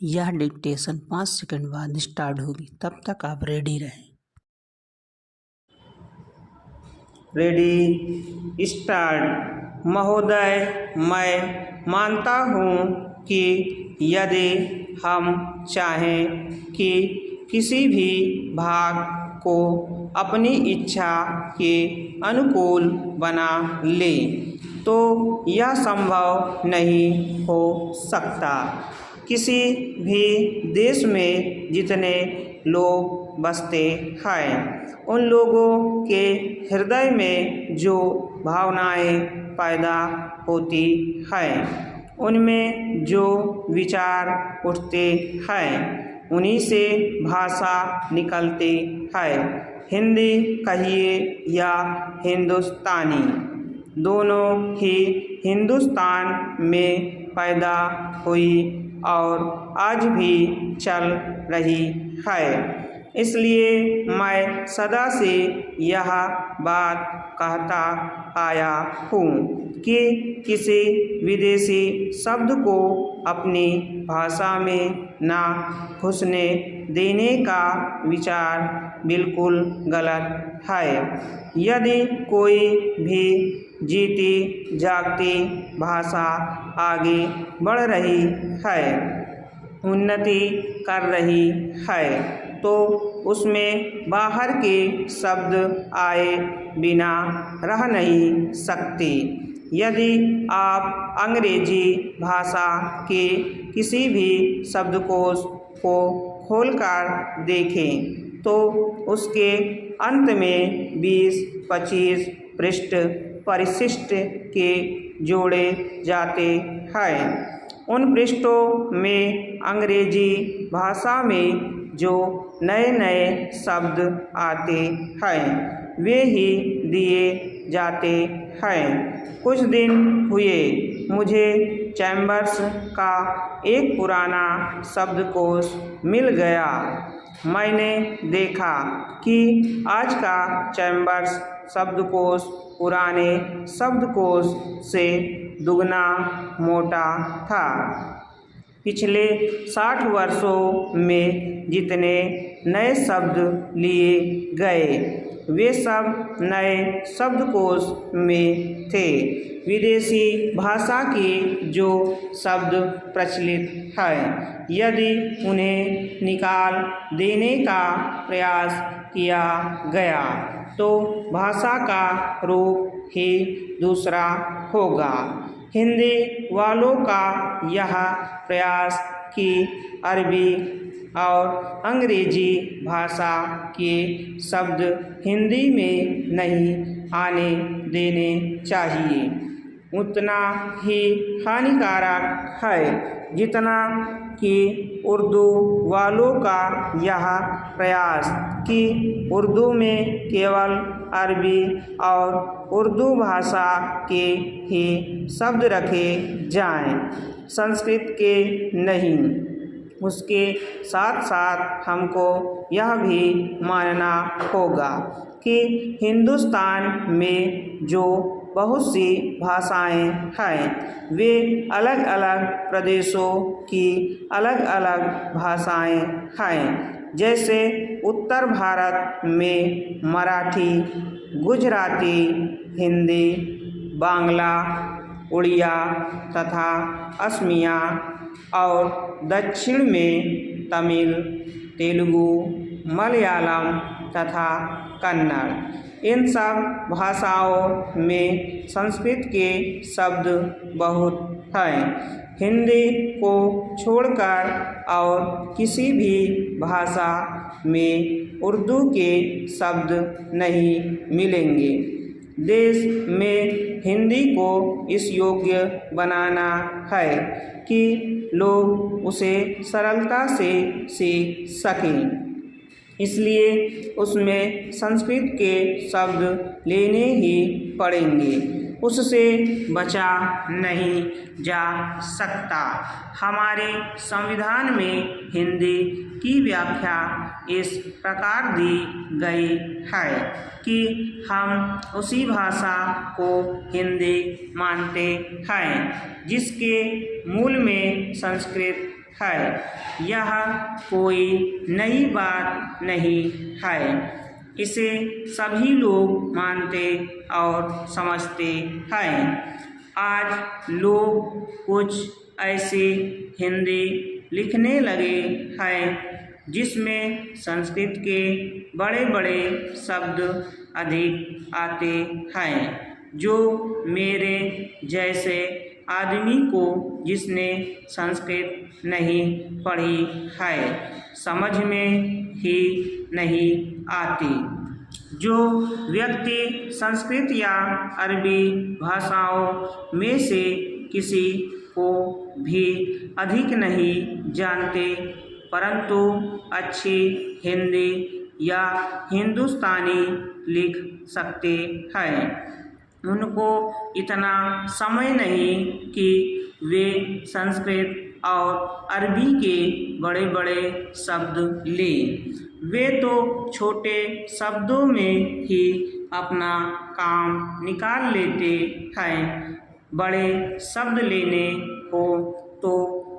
यह dictation 5 second बाद start होगी, तब तक आप रेडी रहें। Ready start. महोदय, मैं मानता हूँ कि यदि हम चाहें कि किसी भी भाग को अपनी इच्छा के अनुकूल बना लें तो यह संभव नहीं हो सकता। किसी भी देश में जितने लोग बसते हैं उन लोगों के हृदय में जो भावनाएं पैदा होती हैं, उनमें जो विचार उठते हैं, उन्हीं से भाषा निकलती है। हिंदी कहिए या हिंदुस्तानी, दोनों ही हिंदुस्तान में पैदा हुई और आज भी चल रही है। इसलिए मैं सदा से यह बात कहता आया हूँ कि किसी विदेशी शब्द को अपनी भाषा में ना घुसने देने का विचार बिल्कुल गलत है। यदि कोई भी जीती जागती भाषा आगे बढ़ रही है, उन्नति कर रही है, तो उसमें बाहर के शब्द आए बिना रह नहीं सकते। यदि आप अंग्रेजी भाषा के किसी भी शब्दकोश को खोलकर देखें तो उसके अंत में 20-25 पृष्ठ परिशिष्ट के जोड़े जाते हैं। उन पृष्ठों में अंग्रेजी भाषा में जो नए नए शब्द आते हैं वे ही दिए जाते हैं। कुछ दिन हुए मुझे चैम्बर्स का एक पुराना शब्दकोश मिल गया। मैंने देखा कि आज का चैम्बर्स शब्दकोश पुराने शब्दकोश से दुगना मोटा था। पिछले 60 वर्षों में जितने नए शब्द लिए गए वे सब नए शब्दकोश में थे। विदेशी भाषा के जो शब्द प्रचलित हैं, यदि उन्हें निकाल देने का प्रयास किया गया तो भाषा का रूप ही दूसरा होगा। हिंदी वालों का यह प्रयास कि अरबी और अंग्रेजी भाषा के शब्द हिंदी में नहीं आने देने चाहिए, उतना ही हानिकारक है जितना कि उर्दू वालों का यह प्रयास कि उर्दू में केवल अरबी और उर्दू भाषा के ही शब्द रखे जाएं, संस्कृत के नहीं। उसके साथ साथ हमको यह भी मानना होगा कि हिंदुस्तान में जो बहुत सी भाषाएं हैं वे अलग अलग प्रदेशों की अलग अलग भाषाएं हैं। जैसे उत्तर भारत में मराठी, गुजराती, हिंदी, बांग्ला, उड़िया तथा असमिया और दक्षिण में तमिल, तेलुगु, मलयालम तथा कन्नड़। इन सब भाषाओं में संस्कृत के शब्द बहुत हैं। हिंदी को छोड़कर और किसी भी भाषा में उर्दू के शब्द नहीं मिलेंगे। देश में हिंदी को इस योग्य बनाना है कि लोग उसे सरलता से सीख सकें, इसलिए उसमें संस्कृत के शब्द लेने ही पड़ेंगे, उससे बचा नहीं जा सकता। हमारे संविधान में हिंदी की व्याख्या इस प्रकार दी गई है कि हम उसी भाषा को हिंदी मानते हैं जिसके मूल में संस्कृत है। यह कोई नई बात नहीं है। इसे सभी लोग मानते और समझते हैं। आज लोग कुछ ऐसी हिंदी लिखने लगे हैं जिसमें संस्कृत के बड़े बड़े शब्द अधिक आते हैं, जो मेरे जैसे आदमी को, जिसने संस्कृत नहीं पढ़ी है, समझ में ही नहीं आती। जो व्यक्ति संस्कृत या अरबी भाषाओं में से किसी को भी अधिक नहीं जानते, परंतु अच्छी हिंदी या हिंदुस्तानी लिख सकते हैं, उनको इतना समय नहीं कि वे संस्कृत और अरबी के बड़े बड़े शब्द लें। वे तो छोटे शब्दों में ही अपना काम निकाल लेते हैं। बड़े शब्द लेने हो तो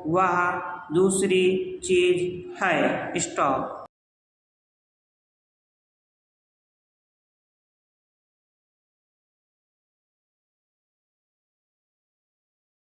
वह दूसरी चीज़ है। स्टॉप।